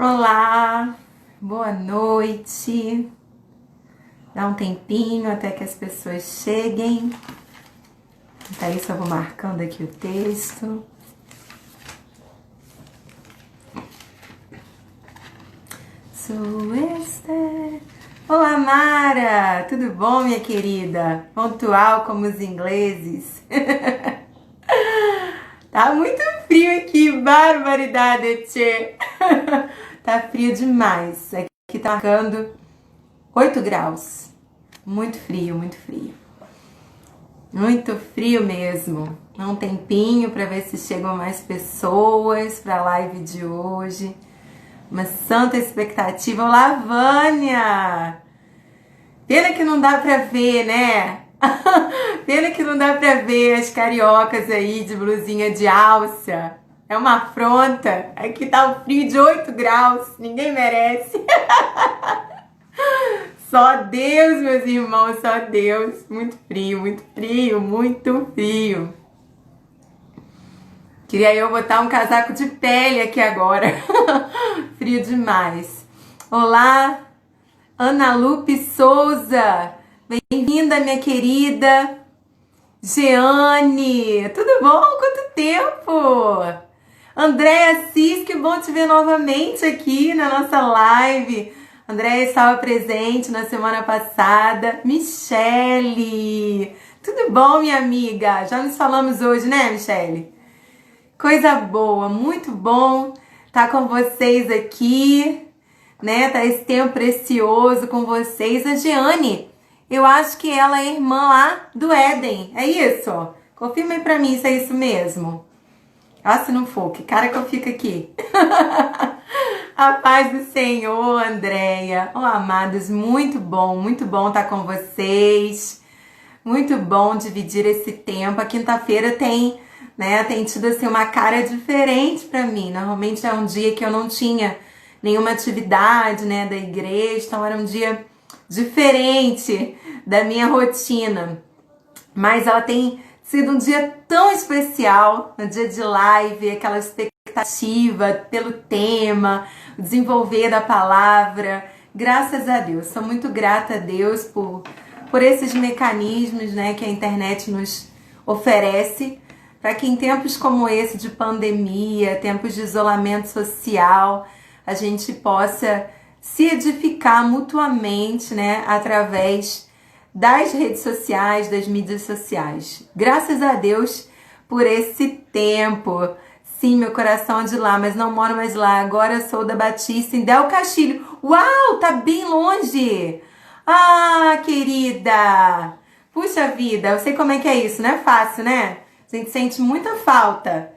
Olá, boa noite. Dá um tempinho até que as pessoas cheguem. Então, isso eu vou marcando aqui o texto. Sou Esther. Olá, Mara. Tudo bom, minha querida? Pontual como os ingleses. Tá muito frio aqui, barbaridade, tchê. Tá frio demais. Aqui tá marcando 8 graus. Muito frio, muito frio. Muito frio mesmo. Um tempinho para ver se chegam mais pessoas para a live de hoje. Uma santa expectativa. Olá, Vânia! Pena que não dá para ver, né? Pena que não dá para ver as cariocas aí de blusinha de alça. É uma afronta. Aqui tá um frio de 8 graus. Ninguém merece. Só Deus, meus irmãos, só Deus. Muito frio, muito frio, muito frio. Queria eu botar um casaco de pele aqui agora. Frio demais. Olá, Ana Lupe Souza. Bem-vinda, minha querida. Jeane. Tudo bom? Quanto tempo? Andréia Assis, que bom te ver novamente aqui na nossa live. Andréia estava presente na semana passada. Michele. Tudo bom, minha amiga? Já nos falamos hoje, né, Michele? Coisa boa, muito bom estar com vocês aqui, né? Tá esse tempo precioso com vocês. A Jeane, eu acho que ela é irmã lá do Éden, é isso? Confirma aí pra mim se é isso mesmo. Ah, se não for, que cara que eu fico aqui. A paz do Senhor, Andréia. Oh, amados, muito bom estar com vocês. Muito bom dividir esse tempo. A quinta-feira tem tido assim uma cara diferente para mim. Normalmente é um dia que eu não tinha nenhuma atividade, né, da igreja, então era um dia diferente da minha rotina. Mas ela tem sido um dia tão especial, um dia de live, aquela expectativa pelo tema, o desenvolver da palavra. Graças a Deus, sou muito grata a Deus por esses mecanismos, né, que a internet nos oferece, para que em tempos como esse de pandemia, tempos de isolamento social, a gente possa se edificar mutuamente, né, através das redes sociais, das mídias sociais. Graças a Deus por esse tempo. Sim, meu coração é de lá, mas não moro mais lá. Agora eu sou da Batista, em Del Castilho. Uau, tá bem longe! Ah, querida! Puxa vida, eu sei como é que é isso, não é fácil, né? A gente sente muita falta.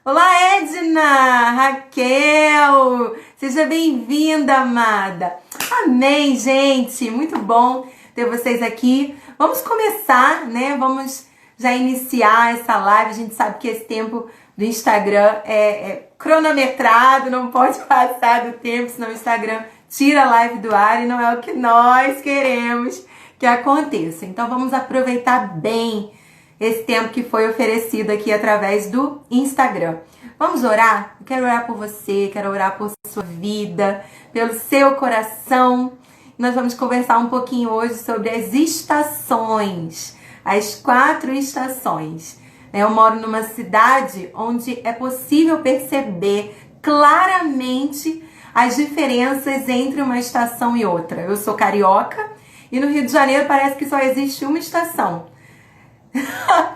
Olá, Edna! Raquel! Seja bem-vinda, amada! Amém, gente! Muito bom ter vocês aqui. Vamos começar, né? Vamos já iniciar essa live. A gente sabe que esse tempo do Instagram é cronometrado, não pode passar do tempo, senão o Instagram tira a live do ar e não é o que nós queremos que aconteça. Então vamos aproveitar bem esse tempo que foi oferecido aqui através do Instagram. Vamos orar? Eu quero orar por você, quero orar por sua vida, pelo seu coração. Nós vamos conversar um pouquinho hoje sobre as estações, as 4 estações. Eu moro numa cidade onde é possível perceber claramente as diferenças entre uma estação e outra. Eu sou carioca e no Rio de Janeiro parece que só existe uma estação.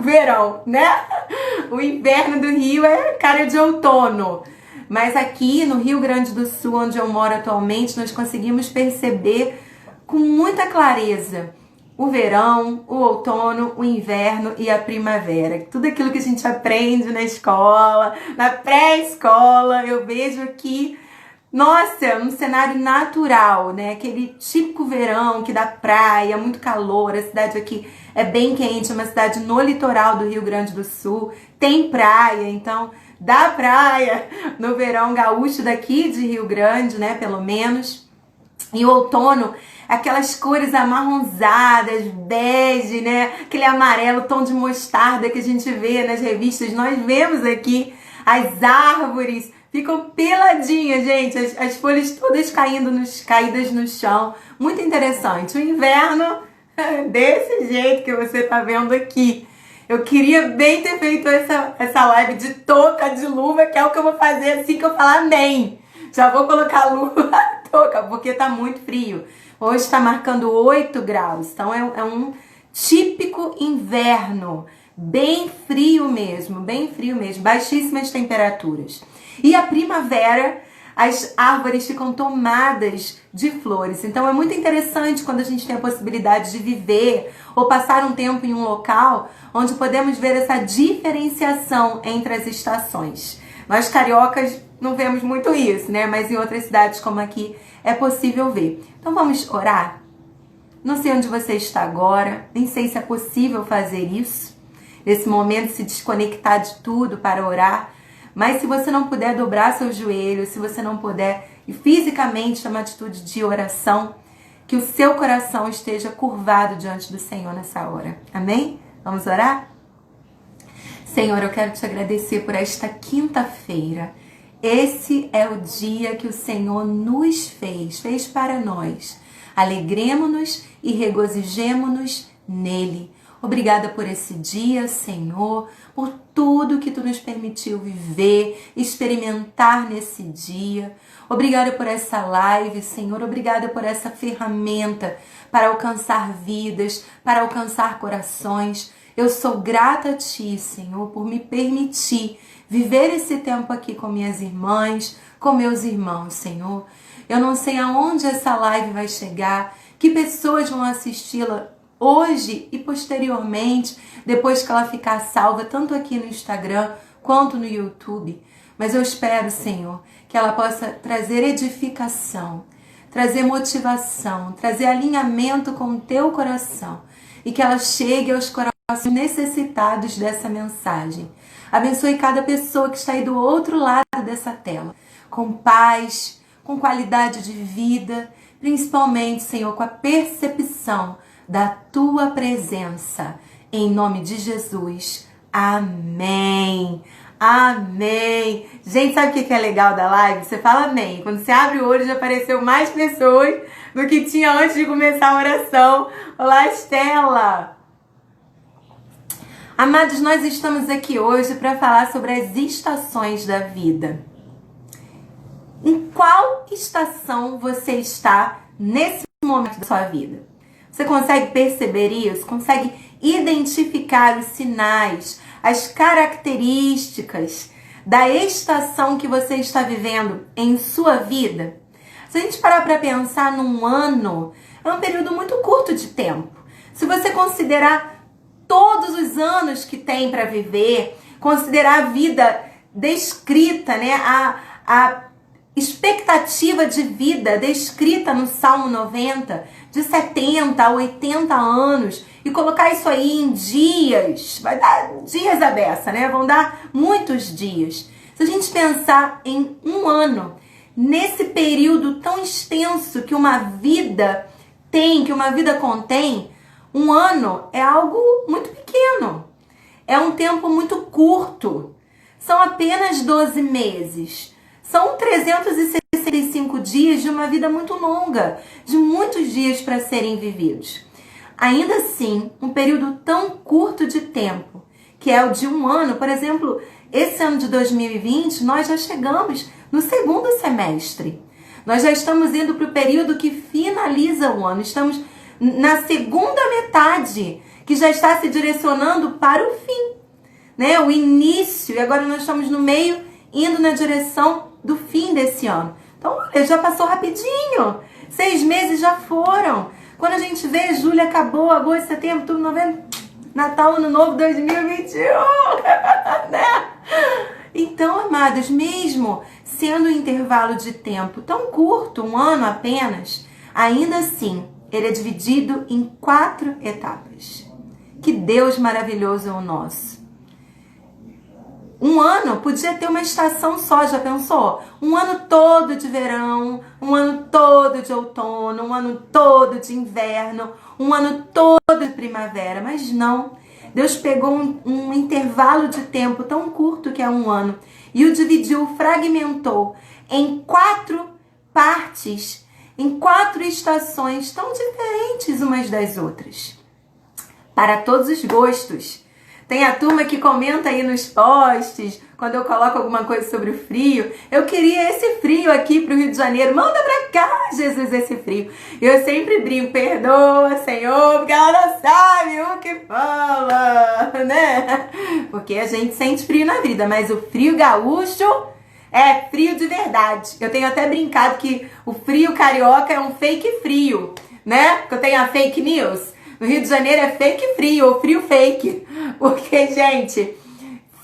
Verão, né? O inverno do Rio é cara de outono. Mas aqui no Rio Grande do Sul, onde eu moro atualmente, nós conseguimos perceber com muita clareza o verão, o outono, o inverno e a primavera. Tudo aquilo que a gente aprende na escola, na pré-escola, eu vejo aqui, nossa, um cenário natural, né? Aquele típico verão que dá praia, muito calor, a cidade aqui é bem quente, é uma cidade no litoral do Rio Grande do Sul, tem praia, então dá praia no verão gaúcho daqui de Rio Grande, né, pelo menos. E o outono, aquelas cores amarronzadas, bege, né, aquele amarelo, tom de mostarda que a gente vê nas revistas, nós vemos aqui as árvores ficam peladinhas, gente. As folhas todas caídas no chão. Muito interessante. O inverno desse jeito que você tá vendo aqui. Eu queria bem ter feito essa live de touca, de luva, que é o que eu vou fazer assim que eu falar amém. Já vou colocar a luva na touca, porque tá muito frio. Hoje tá marcando 8 graus, então é um típico inverno. Bem frio mesmo, baixíssimas temperaturas. E a primavera, as árvores ficam tomadas de flores. Então é muito interessante quando a gente tem a possibilidade de viver ou passar um tempo em um local onde podemos ver essa diferenciação entre as estações. Nós cariocas não vemos muito isso, né? Mas em outras cidades como aqui é possível ver. Então vamos orar? Não sei onde você está agora, nem sei se é possível fazer isso. Nesse momento, se desconectar de tudo para orar. Mas se você não puder dobrar seus joelhos, se você não puder fisicamente ter uma atitude de oração, que o seu coração esteja curvado diante do Senhor nessa hora. Amém? Vamos orar? Senhor, eu quero te agradecer por esta quinta-feira. Esse é o dia que o Senhor nos fez para nós. Alegremo-nos e regozijemo-nos nele. Obrigada por esse dia, Senhor, por tudo que Tu nos permitiu viver, experimentar nesse dia. Obrigada por essa live, Senhor. Obrigada por essa ferramenta para alcançar vidas, para alcançar corações. Eu sou grata a Ti, Senhor, por me permitir viver esse tempo aqui com minhas irmãs, com meus irmãos, Senhor. Eu não sei aonde essa live vai chegar, que pessoas vão assisti-la hoje e posteriormente, depois que ela ficar salva, tanto aqui no Instagram quanto no YouTube. Mas eu espero, Senhor, que ela possa trazer edificação, trazer motivação, trazer alinhamento com o Teu coração e que ela chegue aos corações necessitados dessa mensagem. Abençoe cada pessoa que está aí do outro lado dessa tela, com paz, com qualidade de vida, principalmente, Senhor, com a percepção da Tua presença. Em nome de Jesus. Amém. Amém. Gente, sabe o que é legal da live? Você fala amém. Quando você abre o olho, já apareceu mais pessoas do que tinha antes de começar a oração. Olá, Estela. Amados, nós estamos aqui hoje para falar sobre as estações da vida. Em qual estação você está nesse momento da sua vida? Você consegue perceber isso? Consegue identificar os sinais, as características da estação que você está vivendo em sua vida? Se a gente parar para pensar num ano, é um período muito curto de tempo. Se você considerar todos os anos que tem para viver, considerar a vida descrita, né? A expectativa de vida descrita no Salmo 90, de 70 a 80 anos, e colocar isso aí em dias, vai dar dias a beça, né? Vão dar muitos dias. Se a gente pensar em um ano, nesse período tão extenso que uma vida tem, que uma vida contém, um ano é algo muito pequeno. É um tempo muito curto. São apenas 12 meses. São 365 dias de uma vida muito longa, de muitos dias para serem vividos. Ainda assim, um período tão curto de tempo, que é o de um ano, por exemplo, esse ano de 2020, nós já chegamos no segundo semestre. Nós já estamos indo para o período que finaliza o ano. Estamos na segunda metade, que já está se direcionando para o fim, né? O início, e agora nós estamos no meio, indo na direção do fim desse ano. Então, olha, já passou rapidinho. 6 meses já foram. Quando a gente vê, julho acabou, agosto, setembro, outubro, novembro, Natal, Ano Novo 2021, né? Então, amados, mesmo sendo um intervalo de tempo tão curto, um ano apenas, ainda assim, ele é dividido em 4 etapas. Que Deus maravilhoso é o nosso. Um ano podia ter uma estação só, já pensou? Um ano todo de verão, um ano todo de outono, um ano todo de inverno, um ano todo de primavera. Mas não, Deus pegou um intervalo de tempo tão curto que é um ano e o dividiu, fragmentou em 4 partes, em 4 estações tão diferentes umas das outras, para todos os gostos. Tem a turma que comenta aí nos posts, quando eu coloco alguma coisa sobre o frio. Eu queria esse frio aqui pro Rio de Janeiro. Manda pra cá, Jesus, esse frio. Eu sempre brinco, perdoa, Senhor, porque ela não sabe o que fala, né? Porque a gente sente frio na vida, mas o frio gaúcho é frio de verdade. Eu tenho até brincado que o frio carioca é um fake frio, né? Porque eu tenho a fake news. No Rio de Janeiro é fake frio, ou frio fake. Porque, gente,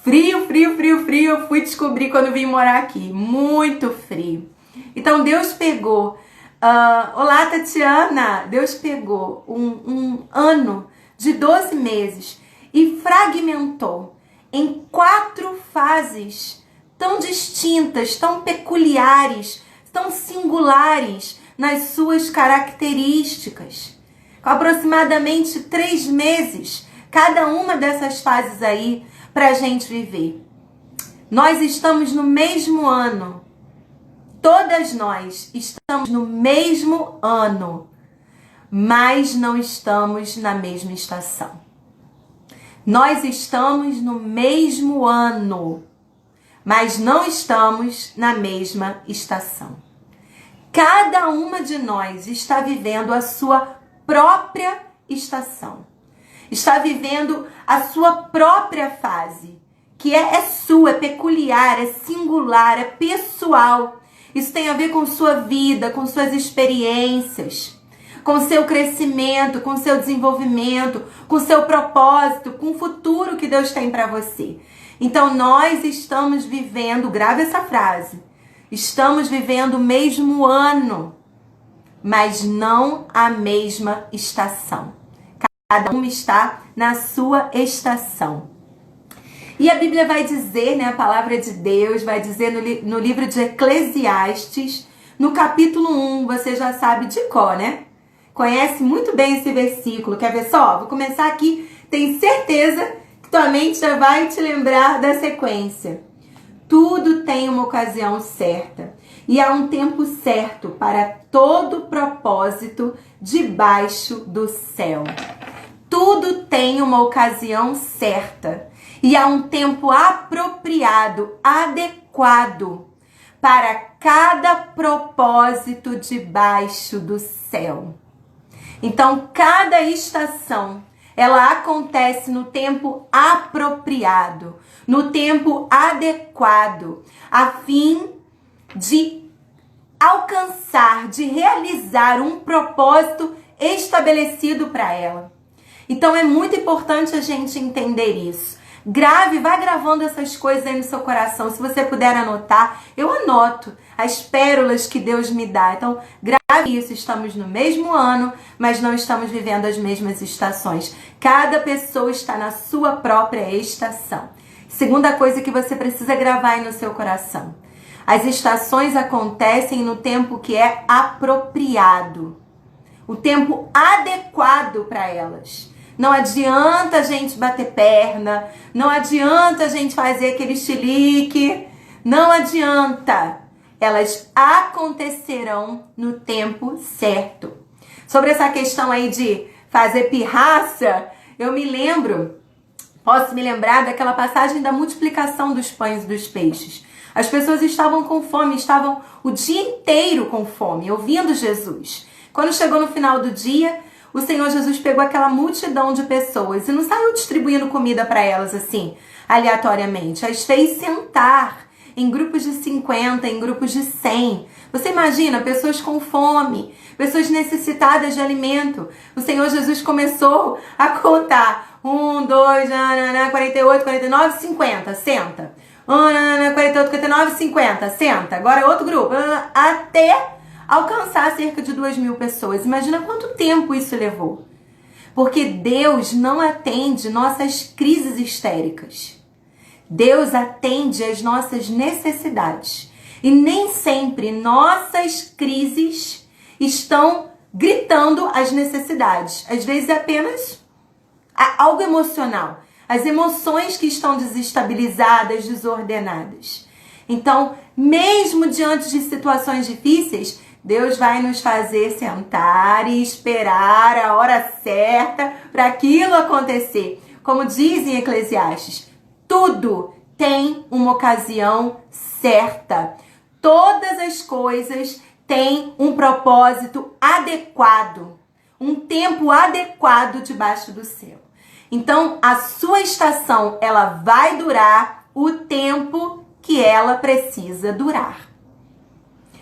frio, eu fui descobrir quando vim morar aqui. Muito frio. Então, Deus pegou... olá, Tatiana! Deus pegou um ano de 12 meses e fragmentou em 4 fases tão distintas, tão peculiares, tão singulares nas suas características. Com aproximadamente 3 meses, cada uma dessas fases aí pra gente viver. Nós estamos no mesmo ano. Todas nós estamos no mesmo ano, mas não estamos na mesma estação. Nós estamos no mesmo ano, mas não estamos na mesma estação. Cada uma de nós está vivendo a sua própria estação. Está vivendo a sua própria fase, que é sua, é peculiar, é singular, é pessoal. Isso tem a ver com sua vida, com suas experiências, com seu crescimento, com seu desenvolvimento, com seu propósito, com o futuro que Deus tem para você. Então nós estamos vivendo, grave essa frase, estamos vivendo o mesmo ano, mas não a mesma estação. Cada um está na sua estação. E a Bíblia vai dizer, né, a palavra de Deus vai dizer no livro de Eclesiastes, no capítulo 1, você já sabe de cor, né? Conhece muito bem esse versículo. Quer ver só? Vou começar aqui. Tenho certeza que tua mente já vai te lembrar da sequência. Tudo tem uma ocasião certa e há um tempo certo para todo propósito debaixo do céu. Tudo tem uma ocasião certa e há um tempo apropriado, adequado para cada propósito debaixo do céu. Então, cada estação, ela acontece no tempo apropriado, no tempo adequado, a fim de alcançar, de realizar um propósito estabelecido para ela. Então, é muito importante a gente entender isso. Grave, vai gravando essas coisas aí no seu coração. Se você puder anotar, eu anoto as pérolas que Deus me dá. Então, grave isso. Estamos no mesmo ano, mas não estamos vivendo as mesmas estações. Cada pessoa está na sua própria estação. Segunda coisa que você precisa gravar aí no seu coração. As estações acontecem no tempo que é apropriado. O tempo adequado para elas. Não adianta a gente bater perna, não adianta a gente fazer aquele chilique, não adianta. Elas acontecerão no tempo certo. Sobre essa questão aí de fazer pirraça, eu posso me lembrar daquela passagem da multiplicação dos pães e dos peixes. As pessoas estavam com fome, estavam o dia inteiro com fome, ouvindo Jesus. Quando chegou no final do dia, o Senhor Jesus pegou aquela multidão de pessoas e não saiu distribuindo comida para elas assim, aleatoriamente. As fez sentar em grupos de 50, em grupos de 100. Você imagina, pessoas com fome, pessoas necessitadas de alimento. O Senhor Jesus começou a contar. 1, 2, 48, 49, 50, senta. 48, 49, 50, senta. Agora outro grupo, até alcançar cerca de 2.000 pessoas. Imagina quanto tempo isso levou. Porque Deus não atende nossas crises histéricas. Deus atende às nossas necessidades. E nem sempre nossas crises estão gritando as necessidades. Às vezes é apenas algo emocional. As emoções que estão desestabilizadas, desordenadas. Então, mesmo diante de situações difíceis, Deus vai nos fazer sentar e esperar a hora certa para aquilo acontecer. Como diz em Eclesiastes, tudo tem uma ocasião certa. Todas as coisas têm um propósito adequado, um tempo adequado debaixo do céu. Então, a sua estação, ela vai durar o tempo que ela precisa durar.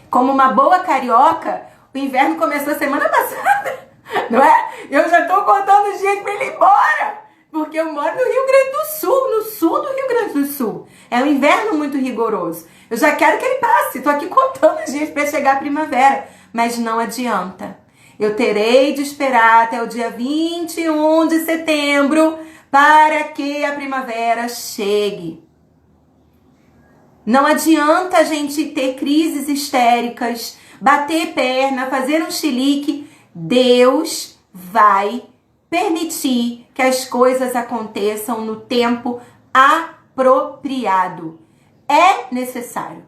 Como uma boa carioca, o inverno começou semana passada, não é? Eu já estou contando os dias para ele ir embora, porque eu moro no Rio Grande do Sul, no sul do Rio Grande do Sul. É um inverno muito rigoroso. Eu já quero que ele passe, estou aqui contando os dias para chegar a primavera, mas não adianta. Eu terei de esperar até o dia 21 de setembro para que a primavera chegue. Não adianta a gente ter crises histéricas, bater perna, fazer um chilique. Deus vai permitir que as coisas aconteçam no tempo apropriado. É necessário.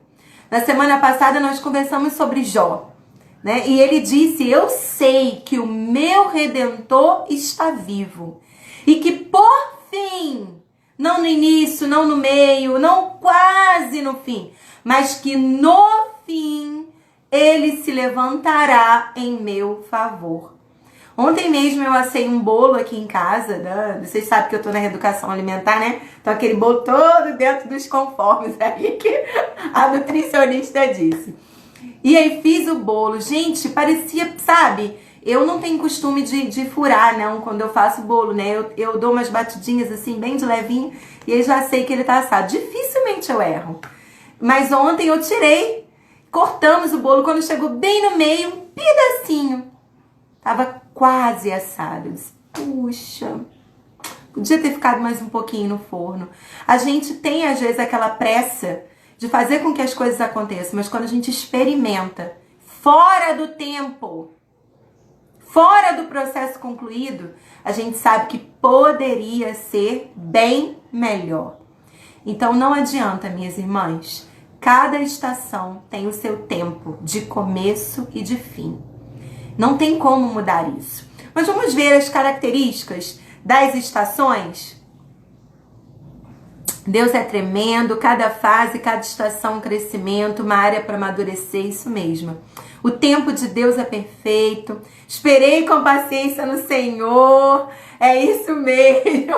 Na semana passada nós conversamos sobre Jó, né? E ele disse, eu sei que o meu Redentor está vivo. E que por fim, não no início, não no meio, não quase no fim, mas que no fim ele se levantará em meu favor. Ontem mesmo eu assei um bolo aqui em casa, né? Vocês sabem que eu tô na reeducação alimentar, né? Então aquele bolo todo dentro dos conformes aí que a nutricionista disse. E aí fiz o bolo, gente, parecia, sabe? Eu não tenho costume de furar, não, quando eu faço bolo, né? Eu dou umas batidinhas assim, bem de levinho, e aí já sei que ele tá assado. Dificilmente eu erro. Mas ontem eu tirei, cortamos o bolo, quando chegou bem no meio, um pedacinho. Tava quase assado. Eu disse, puxa, podia ter ficado mais um pouquinho no forno. A gente tem, às vezes, aquela pressa de fazer com que as coisas aconteçam, mas quando a gente experimenta, fora do tempo, fora do processo concluído, a gente sabe que poderia ser bem melhor. Então não adianta, minhas irmãs. Cada estação tem o seu tempo de começo e de fim. Não tem como mudar isso. Mas vamos ver as características das estações? Deus é tremendo, cada fase, cada estação, um crescimento, uma área para amadurecer, isso mesmo. O tempo de Deus é perfeito. Esperei com paciência no Senhor. É isso mesmo.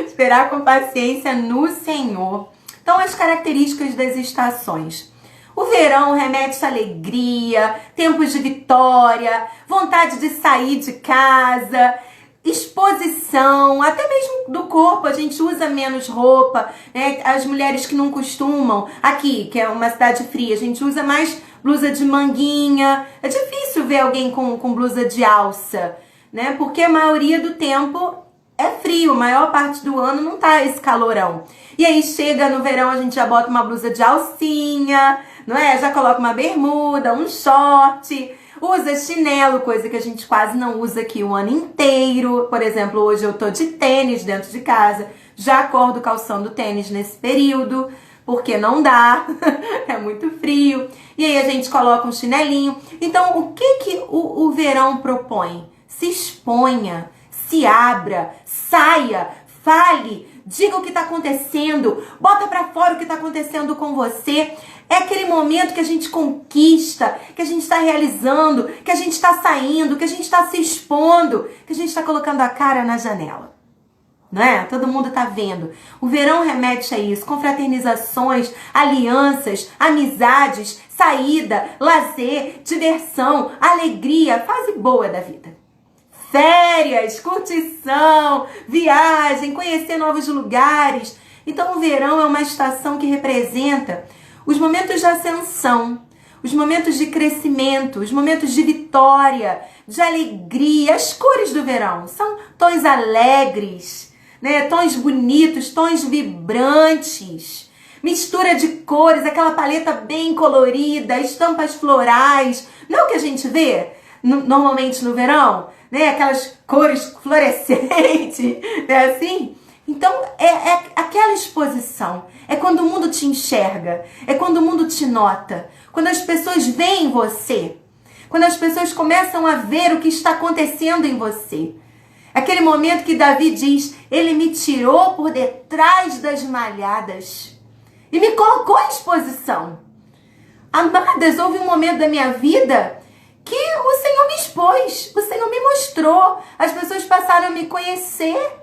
Esperar com paciência no Senhor. Então, as características das estações. O verão remete a alegria, tempos de vitória, vontade de sair de casa, exposição, até mesmo do corpo, a gente usa menos roupa, né? As mulheres que não costumam, aqui, que é uma cidade fria, a gente usa mais blusa de manguinha. É difícil ver alguém com blusa de alça, né? Porque a maioria do tempo é frio, a maior parte do ano não tá esse calorão. E aí chega no verão, a gente já bota uma blusa de alcinha, não é? Já coloca uma bermuda, um short, usa chinelo, coisa que a gente quase não usa aqui o ano inteiro. Por exemplo, hoje eu tô de tênis dentro de casa, já acordo calçando tênis nesse período, porque não dá, é muito frio. E aí a gente coloca um chinelinho. Então, o que o verão propõe? Se exponha, se abra, saia, fale, diga o que está acontecendo, bota para fora o que está acontecendo com você. É aquele momento que a gente conquista, que a gente está realizando, que a gente está saindo, que a gente está se expondo, que a gente está colocando a cara na janela. Não é? Todo mundo está vendo. O verão remete a isso. Confraternizações, alianças, amizades, saída, lazer, diversão, alegria, fase boa da vida. Férias, curtição, viagem, conhecer novos lugares. Então o verão é uma estação que representa os momentos de ascensão, os momentos de crescimento, os momentos de vitória, de alegria. As cores do verão são tons alegres, né? Tons bonitos, tons vibrantes, mistura de cores, aquela paleta bem colorida, estampas florais. Não é o que a gente vê normalmente no verão, né? Aquelas cores fluorescentes, né? Assim. Então, é aquela exposição. É quando o mundo te enxerga. É quando o mundo te nota. Quando as pessoas veem você. Quando as pessoas começam a ver o que está acontecendo em você. Aquele momento que Davi diz, ele me tirou por detrás das malhadas e me colocou em exposição. Amadas, houve um momento da minha vida que o Senhor me expôs, o Senhor me mostrou, as pessoas passaram a me conhecer.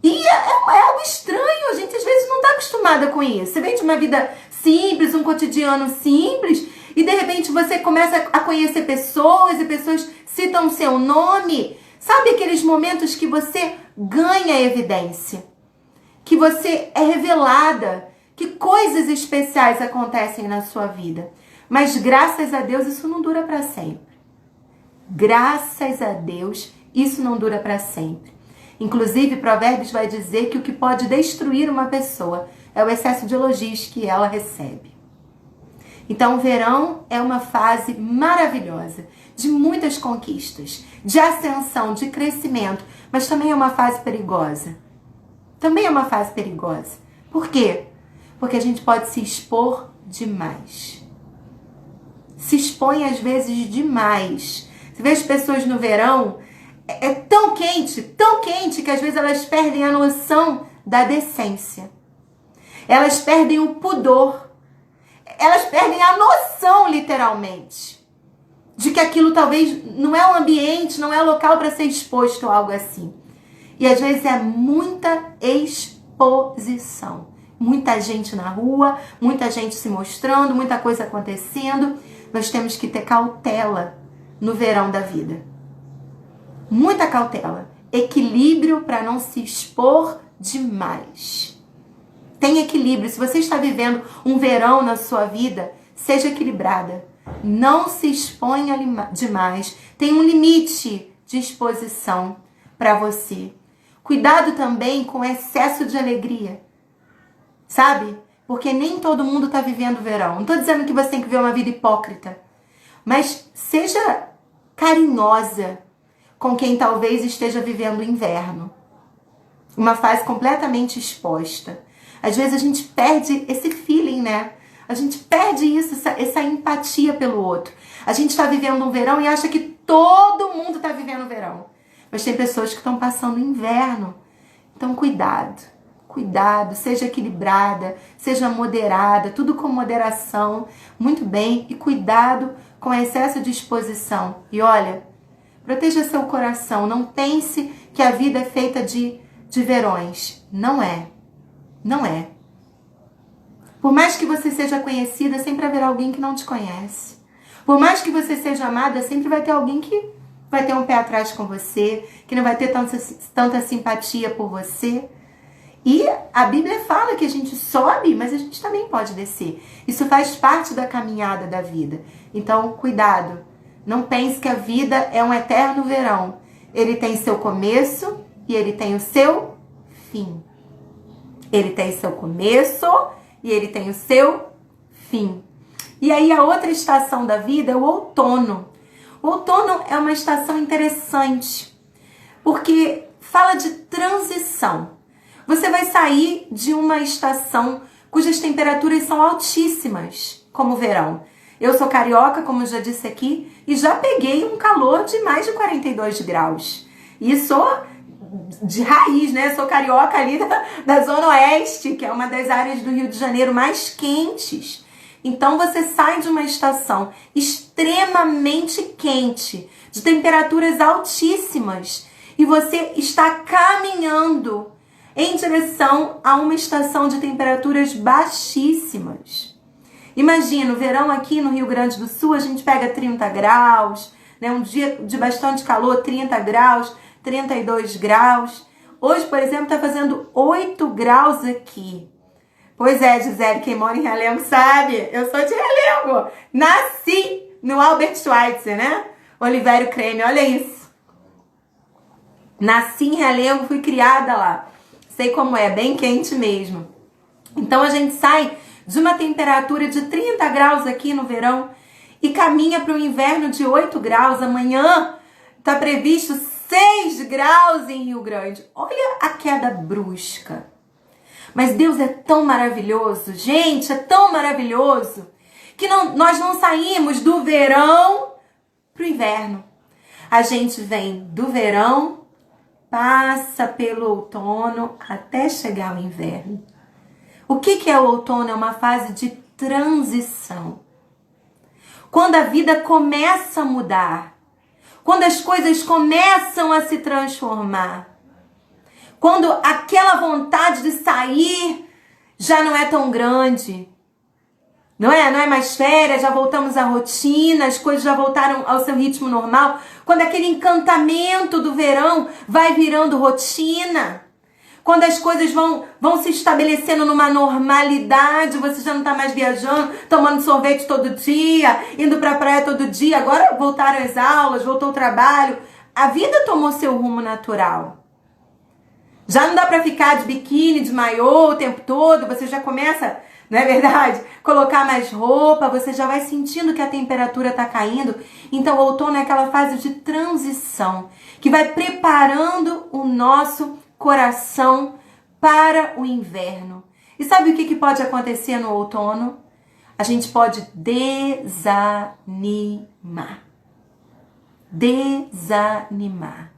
E é algo estranho, a gente às vezes não está acostumada com isso. Você vem de uma vida simples, um cotidiano simples, e de repente você começa a conhecer pessoas, e pessoas citam o seu nome. Sabe aqueles momentos que você ganha evidência? Que você é revelada? Que coisas especiais acontecem na sua vida? Mas graças a Deus isso não dura para sempre. Graças a Deus isso não dura para sempre. Inclusive Provérbios vai dizer que o que pode destruir uma pessoa é o excesso de elogios que ela recebe. Então o verão é uma fase maravilhosa, de muitas conquistas, de ascensão, de crescimento, mas também é uma fase perigosa. Também é uma fase perigosa. Por quê? Porque a gente pode se expor demais. Se expõe às vezes demais. Você vê as pessoas no verão, é tão quente que às vezes elas perdem a noção da decência. Elas perdem o pudor. Elas perdem a noção, literalmente, de que aquilo talvez não é o ambiente, não é o local para ser exposto a algo assim. E às vezes é muita exposição. Muita gente na rua, muita gente se mostrando, muita coisa acontecendo. Nós temos que ter cautela no verão da vida. Muita cautela. Equilíbrio para não se expor demais. Tem equilíbrio. Se você está vivendo um verão na sua vida, seja equilibrada. Não se exponha demais. Tem um limite de exposição para você. Cuidado também com excesso de alegria. Sabe? Porque nem todo mundo está vivendo o verão. Não estou dizendo que você tem que viver uma vida hipócrita. Mas seja carinhosa com quem talvez esteja vivendo o inverno. Uma fase completamente exposta. Às vezes a gente perde esse feeling, né? A gente perde isso, essa empatia pelo outro. A gente está vivendo um verão e acha que todo mundo está vivendo o verão. Mas tem pessoas que estão passando inverno. Então cuidado, cuidado, seja equilibrada, seja moderada, tudo com moderação, muito bem, e cuidado com excesso de exposição. E olha, proteja seu coração, não pense que a vida é feita de verões. Não é. Não é. Por mais que você seja conhecida, sempre haverá alguém que não te conhece. Por mais que você seja amada, sempre vai ter alguém que vai ter um pé atrás com você, que não vai ter tanta simpatia por você. E a Bíblia fala que a gente sobe, mas a gente também pode descer. Isso faz parte da caminhada da vida. Então, cuidado. Não pense que a vida é um eterno verão. Ele tem seu começo e ele tem o seu fim. Ele tem seu começo e ele tem o seu fim. E aí a outra estação da vida é o outono. O outono é uma estação interessante, porque fala de transição. Você vai sair de uma estação cujas temperaturas são altíssimas, como o verão. Eu sou carioca, como eu já disse aqui, e já peguei um calor de mais de 42 graus. E sou de raiz, né? Sou carioca ali da Zona Oeste, que é uma das áreas do Rio de Janeiro mais quentes. Então você sai de uma estação extremamente quente, de temperaturas altíssimas, e você está caminhando em direção a uma estação de temperaturas baixíssimas. Imagina, o verão aqui no Rio Grande do Sul, a gente pega 30 graus, né? Um dia de bastante calor, 30 graus, 32 graus. Hoje, por exemplo, está fazendo 8 graus aqui. Pois é, Gisele, quem mora em Realengo sabe, eu sou de Realengo. Nasci no Albert Schweitzer, né? Olivério Creme, olha isso. Nasci em Realengo, fui criada lá. Sei como é, bem quente mesmo. Então a gente sai de uma temperatura de 30 graus aqui no verão e caminha para o inverno de 8 graus. Amanhã está previsto 6 graus em Rio Grande. Olha a queda brusca. Mas Deus é tão maravilhoso, gente, é tão maravilhoso, que nós não saímos do verão para o inverno. A gente vem do verão, passa pelo outono até chegar ao inverno. O que é o outono? É uma fase de transição. Quando a vida começa a mudar, quando as coisas começam a se transformar, quando aquela vontade de sair já não é tão grande, não é mais férias, já voltamos à rotina, as coisas já voltaram ao seu ritmo normal, quando aquele encantamento do verão vai virando rotina, quando as coisas vão se estabelecendo numa normalidade, você já não está mais viajando, tomando sorvete todo dia, indo para a praia todo dia, agora voltaram as aulas, voltou o trabalho, a vida tomou seu rumo natural. Já não dá para ficar de biquíni, de maiô o tempo todo, você já começa, não é verdade? Colocar mais roupa, você já vai sentindo que a temperatura está caindo. Então o outono é aquela fase de transição, que vai preparando o nosso coração para o inverno. E sabe o que pode acontecer no outono? A gente pode desanimar. Desanimar.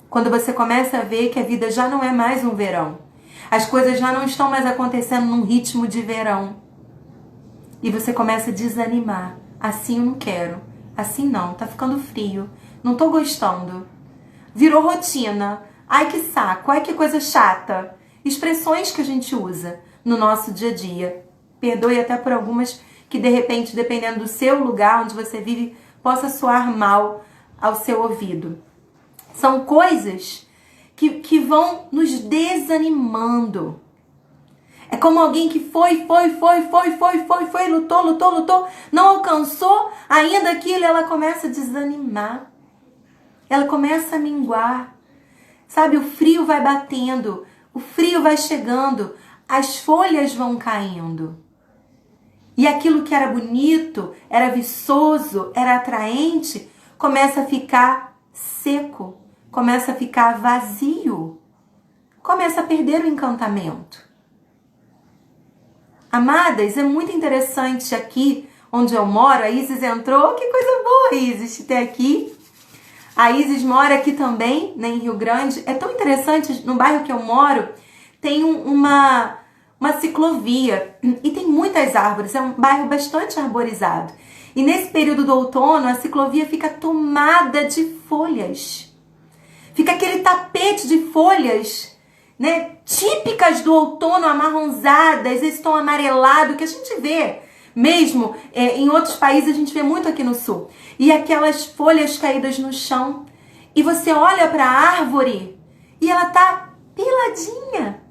Quando você começa a ver que a vida já não é mais um verão. As coisas já não estão mais acontecendo num ritmo de verão. E você começa a desanimar. Assim eu não quero. Assim não, tá ficando frio. Não tô gostando. Virou rotina. Ai que saco, ai que coisa chata. Expressões que a gente usa no nosso dia a dia. Perdoe até por algumas que de repente, dependendo do seu lugar onde você vive, possa soar mal ao seu ouvido. São coisas que vão nos desanimando. É como alguém que foi, lutou, não alcançou ainda aquilo, ela começa a desanimar. Ela começa a minguar. Sabe, o frio vai batendo, o frio vai chegando, as folhas vão caindo. E aquilo que era bonito, era viçoso, era atraente, começa a ficar seco. Começa a ficar vazio, começa a perder o encantamento. Amadas, é muito interessante aqui onde eu moro, a Isis entrou, que coisa boa, Isis, ter aqui. A Isis mora aqui também, né, em Rio Grande. É tão interessante, no bairro que eu moro, tem uma ciclovia e tem muitas árvores, é um bairro bastante arborizado. E nesse período do outono, a ciclovia fica tomada de folhas. Fica aquele tapete de folhas, né, típicas do outono, amarronzadas, esse tom amarelado que a gente vê mesmo em outros países, a gente vê muito aqui no sul. E aquelas folhas caídas no chão. E você olha para a árvore e ela tá peladinha.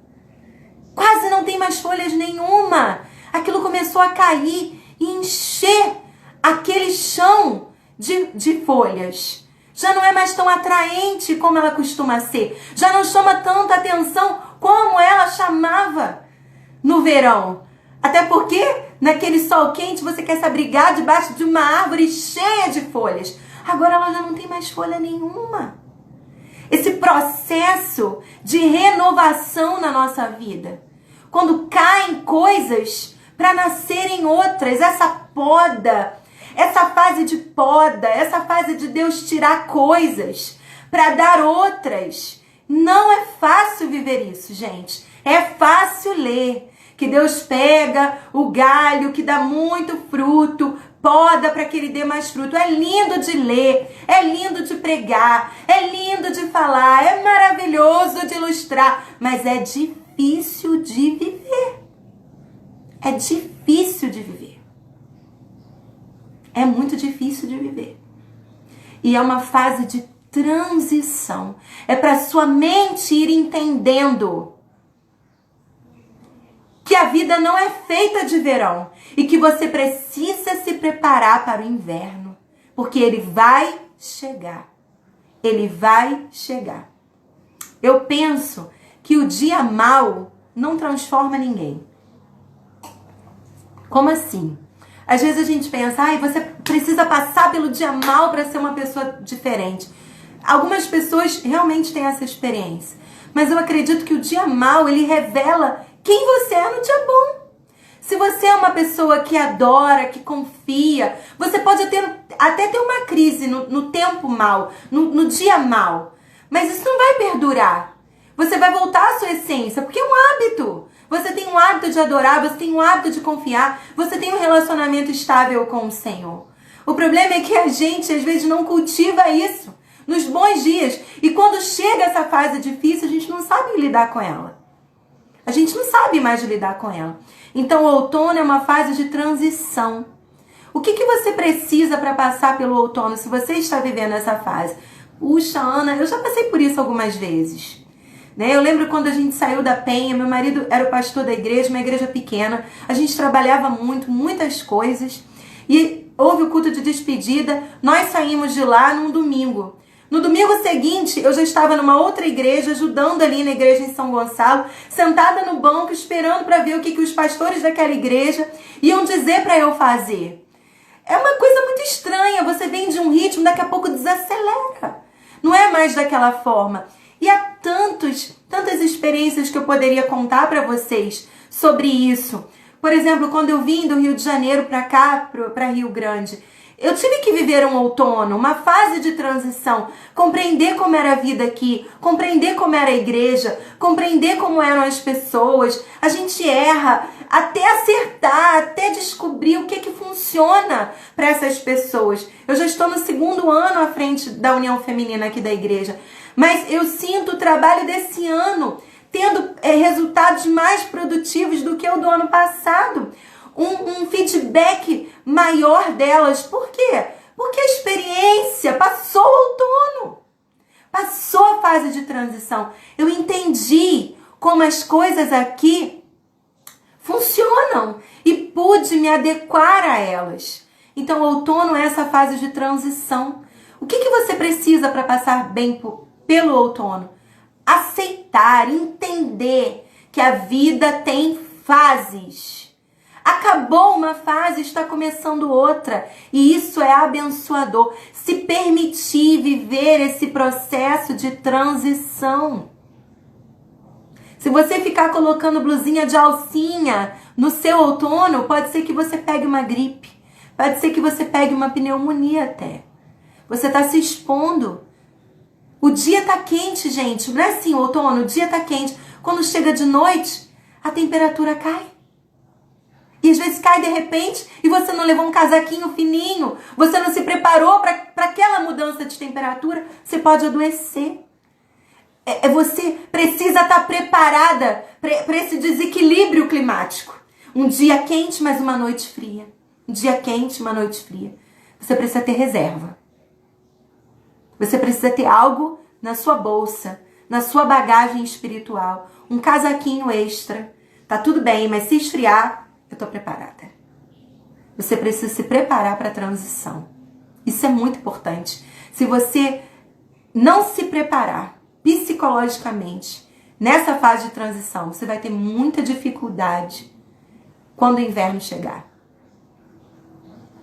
Quase não tem mais folhas nenhuma. Aquilo começou a cair e encher aquele chão de folhas. Já não é mais tão atraente como ela costuma ser. Já não chama tanta atenção como ela chamava no verão. Até porque naquele sol quente você quer se abrigar debaixo de uma árvore cheia de folhas. Agora ela já não tem mais folha nenhuma. Esse processo de renovação na nossa vida. Quando caem coisas para nascerem outras. Essa poda. Essa fase de poda, essa fase de Deus tirar coisas para dar outras. Não é fácil viver isso, gente. É fácil ler que Deus pega o galho que dá muito fruto, poda para que ele dê mais fruto. É lindo de ler, é lindo de pregar, é lindo de falar, é maravilhoso de ilustrar, mas é difícil de viver. É difícil de viver. É muito difícil de viver. E é uma fase de transição. É para sua mente ir entendendo que a vida não é feita de verão e que você precisa se preparar para o inverno, porque ele vai chegar. Ele vai chegar. Eu penso que o dia mau não transforma ninguém. Como assim? Às vezes a gente pensa, você precisa passar pelo dia mal para ser uma pessoa diferente. Algumas pessoas realmente têm essa experiência. Mas eu acredito que o dia mal, ele revela quem você é no dia bom. Se você é uma pessoa que adora, que confia, você pode até ter uma crise no tempo mal, no dia mal. Mas isso não vai perdurar. Você vai voltar à sua essência, porque é um hábito. Você tem um hábito de adorar, você tem um hábito de confiar, você tem um relacionamento estável com o Senhor. O problema é que a gente, às vezes, não cultiva isso nos bons dias. E quando chega essa fase difícil, a gente não sabe lidar com ela. A gente não sabe mais lidar com ela. Então, o outono é uma fase de transição. O que você precisa para passar pelo outono, se você está vivendo essa fase? Puxa, Ana, eu já passei por isso algumas vezes. Eu lembro quando a gente saiu da Penha, meu marido era o pastor da igreja, uma igreja pequena. A gente trabalhava muito, muitas coisas. E houve o culto de despedida. Nós saímos de lá num domingo. No domingo seguinte, eu já estava numa outra igreja, ajudando ali na igreja em São Gonçalo, sentada no banco, esperando para ver o que os pastores daquela igreja iam dizer para eu fazer. É uma coisa muito estranha, você vem de um ritmo, daqui a pouco desacelera. Não é mais daquela forma. E há tantas experiências que eu poderia contar para vocês sobre isso. Por exemplo, quando eu vim do Rio de Janeiro para cá, para Rio Grande, eu tive que viver um outono, uma fase de transição, compreender como era a vida aqui, compreender como era a igreja, compreender como eram as pessoas. A gente erra até acertar, até descobrir o que funciona para essas pessoas. Eu já estou no 2º ano à frente da União Feminina aqui da igreja, mas eu sinto o trabalho desse ano tendo resultados mais produtivos do que o do ano passado. Um feedback maior delas. Por quê? Porque a experiência passou o outono. Passou a fase de transição. Eu entendi como as coisas aqui funcionam e pude me adequar a elas. Então, o outono é essa fase de transição. O que você precisa para passar bem pelo outono? Aceitar, entender que a vida tem fases. Acabou uma fase, está começando outra. E isso é abençoador. Se permitir viver esse processo de transição. Se você ficar colocando blusinha de alcinha no seu outono, pode ser que você pegue uma gripe. Pode ser que você pegue uma pneumonia até. Você está se expondo. O dia está quente, gente. Não é assim, o outono, o dia está quente. Quando chega de noite, a temperatura cai. E às vezes cai de repente e você não levou um casaquinho fininho, você não se preparou para aquela mudança de temperatura, você pode adoecer. Você precisa estar preparada para esse desequilíbrio climático. Um dia quente, mas uma noite fria. Um dia quente, uma noite fria. Você precisa ter reserva. Você precisa ter algo na sua bolsa, na sua bagagem espiritual. Um casaquinho extra. Tá tudo bem, mas se esfriar, eu tô preparada. Você precisa se preparar para a transição. Isso é muito importante. Se você não se preparar psicologicamente nessa fase de transição, você vai ter muita dificuldade quando o inverno chegar.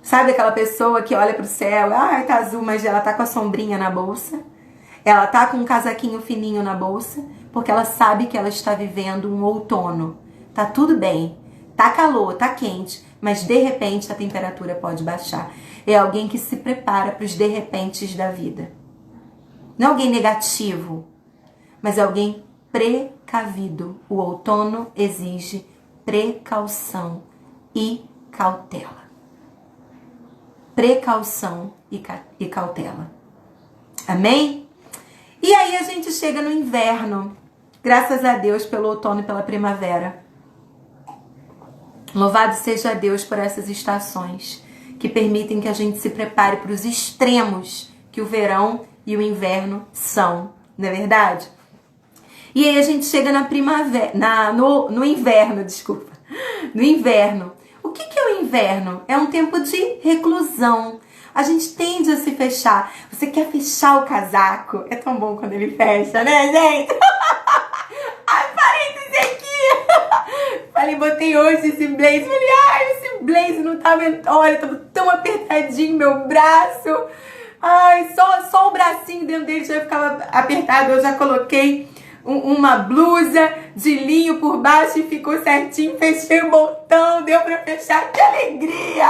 Sabe aquela pessoa que olha pro céu, tá azul, mas ela tá com a sombrinha na bolsa? Ela tá com um casaquinho fininho na bolsa, porque ela sabe que ela está vivendo um outono. Tá tudo bem. Tá calor, tá quente, mas de repente a temperatura pode baixar. É alguém que se prepara para os de repentes da vida. Não é alguém negativo, mas é alguém precavido. O outono exige precaução e cautela. Precaução e cautela. Amém? E aí a gente chega no inverno. Graças a Deus pelo outono e pela primavera. Louvado seja Deus por essas estações que permitem que a gente se prepare para os extremos que o verão e o inverno são, não é verdade? E aí a gente chega na primavera, no inverno, desculpa. No inverno. O que é o inverno? É um tempo de reclusão. A gente tende a se fechar. Você quer fechar o casaco? É tão bom quando ele fecha, né, gente? Ai, parêntese aqui. Falei, botei hoje esse blazer. Falei, esse blazer não tava... Olha, tava tão apertadinho meu braço. Ai, só o bracinho dentro dele já ficava apertado. Eu já coloquei uma blusa de linho por baixo e ficou certinho. Fechei o botão, deu pra fechar. Que alegria!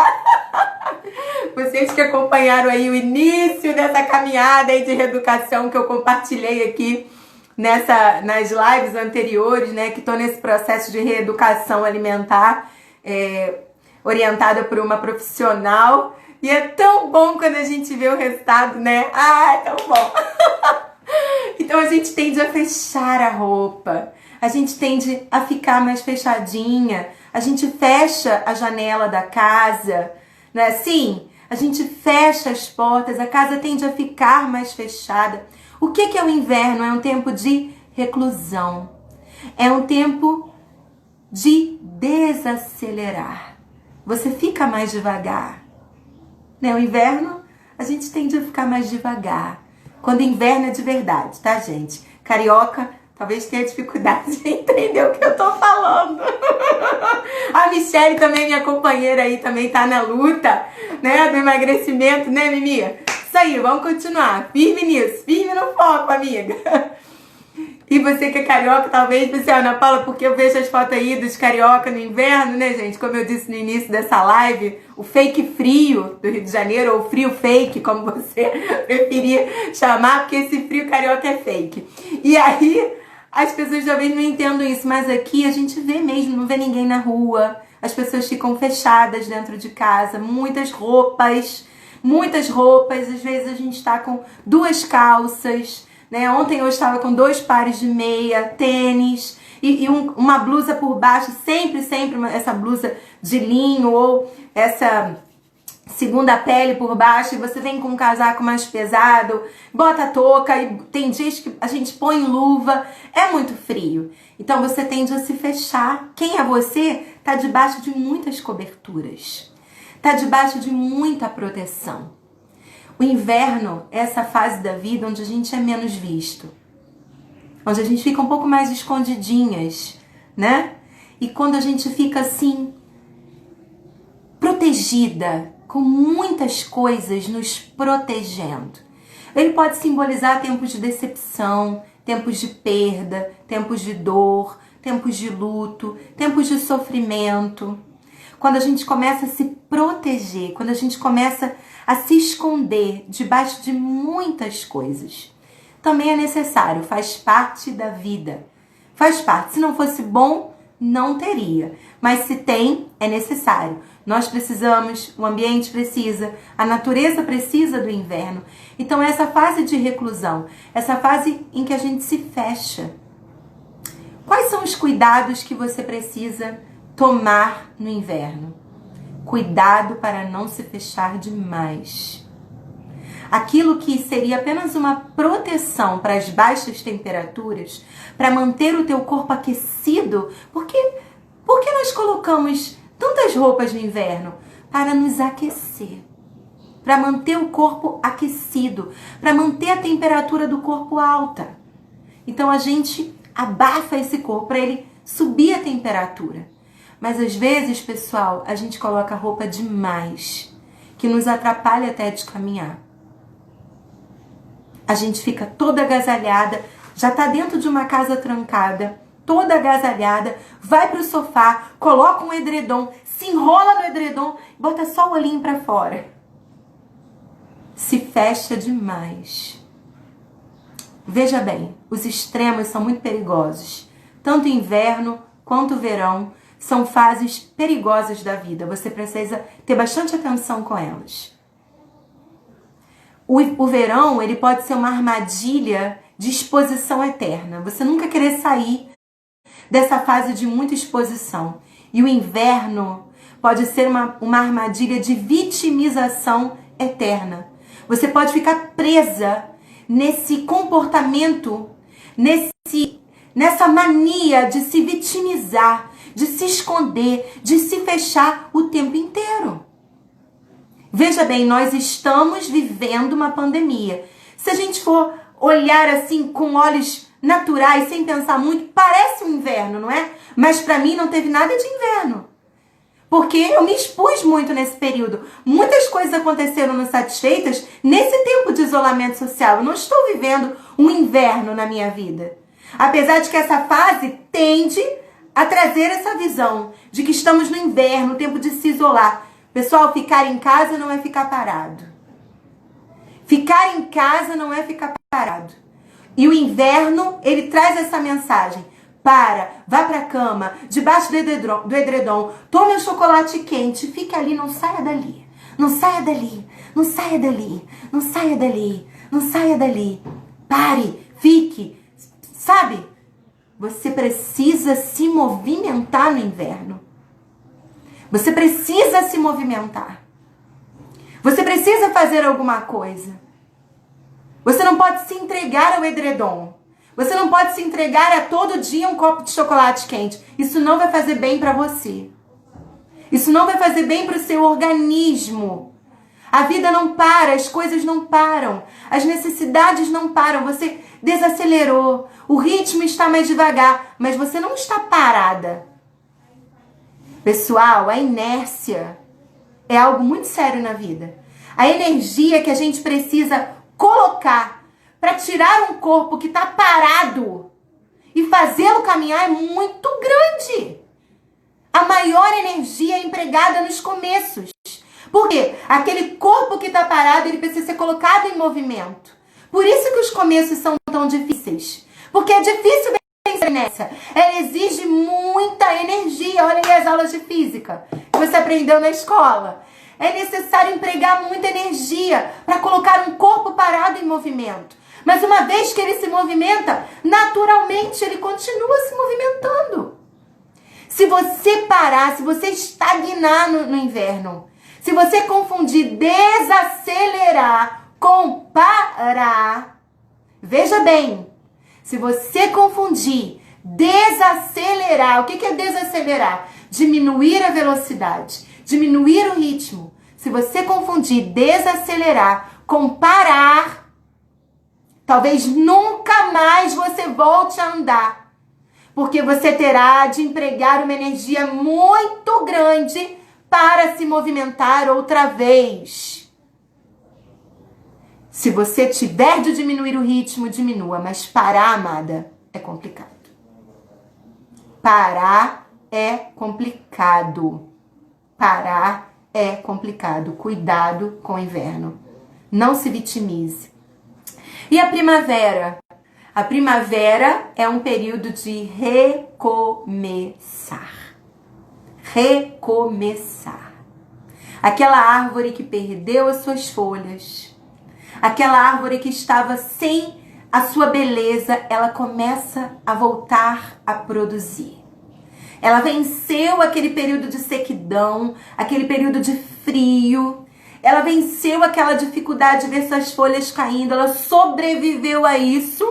Vocês que acompanharam aí o início dessa caminhada aí de reeducação que eu compartilhei aqui nas lives anteriores, né? Que estou nesse processo de reeducação alimentar, orientada por uma profissional. E é tão bom quando a gente vê o resultado, né? Ah, é tão bom! Então a gente tende a fechar a roupa, a gente tende a ficar mais fechadinha, a gente fecha a janela da casa, não é assim? A gente fecha as portas, a casa tende a ficar mais fechada. O que é o inverno? É um tempo de reclusão, é um tempo de desacelerar. Você fica mais devagar. Né? O inverno, a gente tende a ficar mais devagar. Quando inverno é de verdade, tá, gente? Carioca talvez tenha dificuldade de entender o que eu tô falando. A Michelle também, minha companheira aí, também tá na luta, né, do emagrecimento, né, Mimi? Isso aí, vamos continuar. Firme nisso, firme no foco, amiga. E você que é carioca, talvez você, Ana Paula, porque eu vejo as fotos aí dos carioca no inverno, né, gente? Como eu disse no início dessa live, o fake frio do Rio de Janeiro, ou frio fake, como você preferir chamar, porque esse frio carioca é fake. E aí, as pessoas talvez não entendam isso, mas aqui a gente vê mesmo, não vê ninguém na rua, as pessoas ficam fechadas dentro de casa, muitas roupas, às vezes a gente tá com 2 calças, né? Ontem eu estava com 2 pares de meia, tênis e uma blusa por baixo, sempre essa blusa de linho ou essa segunda pele por baixo, e você vem com um casaco mais pesado, bota a touca, e tem dias que a gente põe luva, é muito frio. Então você tende a se fechar. Quem é você? Tá debaixo de muitas coberturas, tá debaixo de muita proteção. O inverno é essa fase da vida onde a gente é menos visto, onde a gente fica um pouco mais escondidinhas, né? E quando a gente fica assim, protegida, com muitas coisas nos protegendo. Ele pode simbolizar tempos de decepção, tempos de perda, tempos de dor, tempos de luto, tempos de sofrimento. Quando a gente começa a se proteger, quando a gente começa a se esconder debaixo de muitas coisas. Também é necessário, faz parte da vida. Faz parte. Se não fosse bom, não teria. Mas se tem, é necessário. Nós precisamos, o ambiente precisa, a natureza precisa do inverno. Então essa fase de reclusão, essa fase em que a gente se fecha. Quais são os cuidados que você precisa tomar no inverno? Cuidado para não se fechar demais. Aquilo que seria apenas uma proteção para as baixas temperaturas, para manter o teu corpo aquecido, porque nós colocamos tantas roupas no inverno? Para nos aquecer, para manter o corpo aquecido, para manter a temperatura do corpo alta. Então a gente abafa esse corpo para ele subir a temperatura. Mas às vezes, pessoal, a gente coloca roupa demais, que nos atrapalha até de caminhar. A gente fica toda agasalhada, já tá dentro de uma casa trancada, toda agasalhada, vai pro sofá, coloca um edredom, se enrola no edredom, bota só o olhinho pra fora. Se fecha demais. Veja bem, os extremos são muito perigosos. Tanto inverno quanto verão são fases perigosas da vida. Você precisa ter bastante atenção com elas. O verão, ele pode ser uma armadilha de exposição eterna. Você nunca querer sair dessa fase de muita exposição. E o inverno pode ser uma armadilha de vitimização eterna. Você pode ficar presa nesse comportamento, nessa mania de se vitimizar, de se esconder, de se fechar o tempo inteiro. Veja bem, nós estamos vivendo uma pandemia. Se a gente for olhar assim com olhos naturais, sem pensar muito, parece um inverno, não é? Mas para mim não teve nada de inverno. Porque eu me expus muito nesse período. Muitas coisas aconteceram não satisfeitas nesse tempo de isolamento social. Eu não estou vivendo um inverno na minha vida. Apesar de que essa fase tende a trazer essa visão de que estamos no inverno, tempo de se isolar. Pessoal, ficar em casa não é ficar parado. Ficar em casa não é ficar parado. E o inverno, ele traz essa mensagem. Vá pra cama, debaixo do edredom, tome um chocolate quente, fique ali, não saia dali. Não saia dali, não saia dali, não saia dali, não saia dali. Pare, fique, sabe? Você precisa se movimentar no inverno. Você precisa se movimentar. Você precisa fazer alguma coisa. Você não pode se entregar ao edredom. Você não pode se entregar a todo dia um copo de chocolate quente. Isso não vai fazer bem para você. Isso não vai fazer bem para o seu organismo. A vida não para, as coisas não param, as necessidades não param. Você desacelerou, o ritmo está mais devagar, mas você não está parada. Pessoal, a inércia é algo muito sério na vida. A energia que a gente precisa colocar para tirar um corpo que está parado e fazê-lo caminhar é muito grande. A maior energia é empregada nos começos. Por quê? Aquele corpo que está parado, ele precisa ser colocado em movimento. Por isso que os começos são tão difíceis. Porque é difícil vencer nessa. Ela exige muita energia. Olha aí as aulas de física que você aprendeu na escola. É necessário empregar muita energia para colocar um corpo parado em movimento. Mas uma vez que ele se movimenta, naturalmente ele continua se movimentando. Se você parar, se você estagnar no inverno, se você confundir desacelerar com parar, veja bem, se você confundir desacelerar, o que é desacelerar? Diminuir a velocidade, diminuir o ritmo. Se você confundir desacelerar com parar, talvez nunca mais você volte a andar, porque você terá de empregar uma energia muito grande para se movimentar outra vez. Se você tiver de diminuir o ritmo, diminua, mas parar, amada, é complicado. Parar é complicado. Parar é complicado. Cuidado com o inverno. Não se vitimize. E a primavera? A primavera é um período de recomeçar. Recomeçar. Aquela árvore que perdeu as suas folhas, aquela árvore que estava sem a sua beleza, ela começa a voltar a produzir. Ela venceu aquele período de sequidão, aquele período de frio. Ela venceu aquela dificuldade de ver suas folhas caindo. Ela sobreviveu a isso.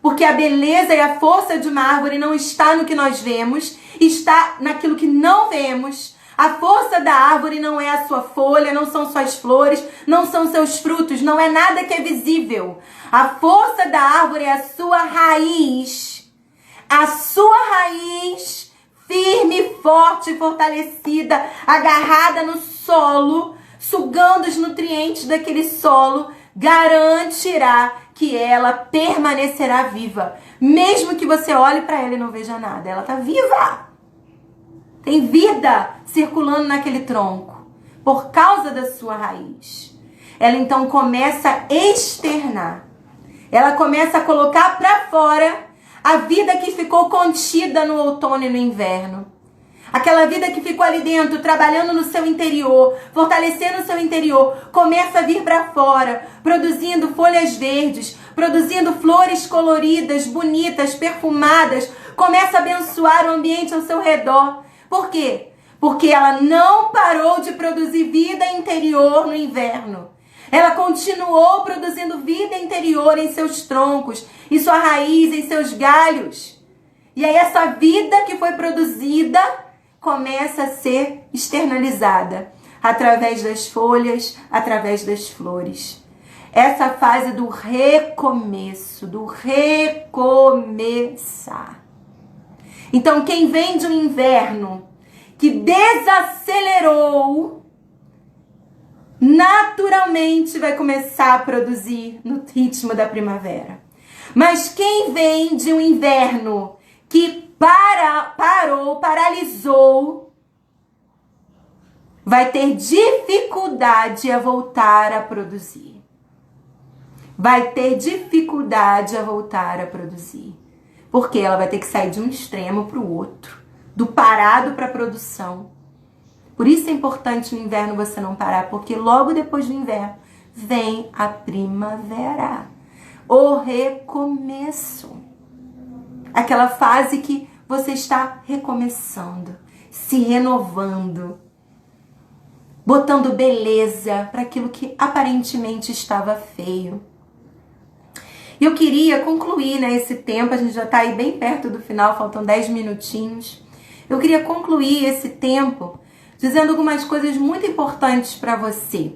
Porque a beleza e a força de uma árvore não está no que nós vemos, está naquilo que não vemos. A força da árvore não é a sua folha, não são suas flores, não são seus frutos, não é nada que é visível. A força da árvore é a sua raiz. A sua raiz firme, forte, fortalecida, agarrada no solo, sugando os nutrientes daquele solo, garantirá que ela permanecerá viva. Mesmo que você olhe para ela e não veja nada, ela está viva. Tem vida circulando naquele tronco, por causa da sua raiz. Ela então começa a externar. Ela começa a colocar para fora a vida que ficou contida no outono e no inverno. Aquela vida que ficou ali dentro, trabalhando no seu interior, fortalecendo o seu interior, começa a vir para fora, produzindo folhas verdes, produzindo flores coloridas, bonitas, perfumadas, começa a abençoar o ambiente ao seu redor. Por quê? Porque ela não parou de produzir vida interior no inverno. Ela continuou produzindo vida interior em seus troncos, em sua raiz, em seus galhos. E aí essa vida que foi produzida começa a ser externalizada através das folhas, através das flores. Essa fase do recomeço, do recomeçar. Então, quem vem de um inverno que desacelerou, naturalmente vai começar a produzir no ritmo da primavera. Mas quem vem de um inverno que paralisou, vai ter dificuldade a voltar a produzir. Vai ter dificuldade a voltar a produzir. Porque ela vai ter que sair de um extremo para o outro. Do parado para a produção. Por isso é importante no inverno você não parar. Porque logo depois do inverno vem a primavera. O recomeço. Aquela fase que você está recomeçando. Se renovando. Botando beleza para aquilo que aparentemente estava feio. E eu queria concluir, né, esse tempo, a gente já está aí bem perto do final, faltam 10 minutinhos. Eu queria concluir esse tempo dizendo algumas coisas muito importantes para você.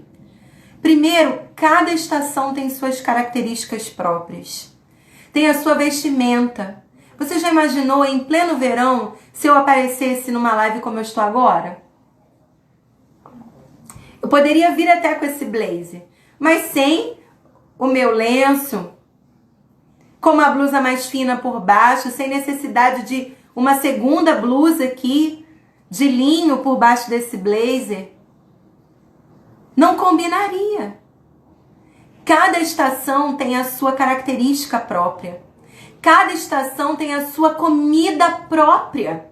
Primeiro, cada estação tem suas características próprias. Tem a sua vestimenta. Você já imaginou em pleno verão se eu aparecesse numa live como eu estou agora? Eu poderia vir até com esse blazer, mas sem o meu lenço, com uma blusa mais fina por baixo, sem necessidade de uma segunda blusa aqui, de linho por baixo desse blazer. Não combinaria. Cada estação tem a sua característica própria. Cada estação tem a sua comida própria.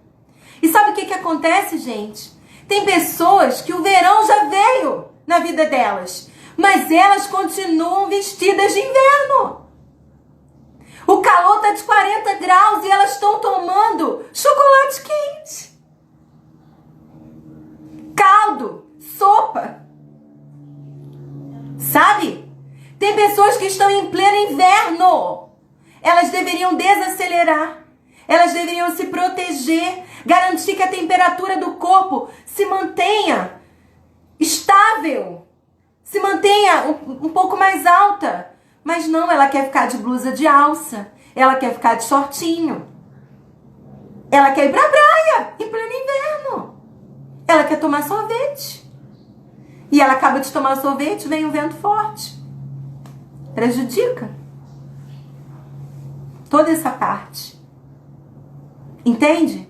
E sabe o que acontece, gente? Tem pessoas que o verão já veio na vida delas, mas elas continuam vestidas de inverno. O calor está de 40 graus e elas estão tomando chocolate quente, caldo, sopa. Sabe? Tem pessoas que estão em pleno inverno. Elas deveriam desacelerar. Elas deveriam se proteger, garantir que a temperatura do corpo se mantenha estável, se mantenha um pouco mais alta. Mas não, ela quer ficar de blusa de alça, ela quer ficar de shortinho, ela quer ir pra praia em pleno inverno, ela quer tomar sorvete. E ela acaba de tomar sorvete, vem um vento forte. Prejudica toda essa parte. Entende?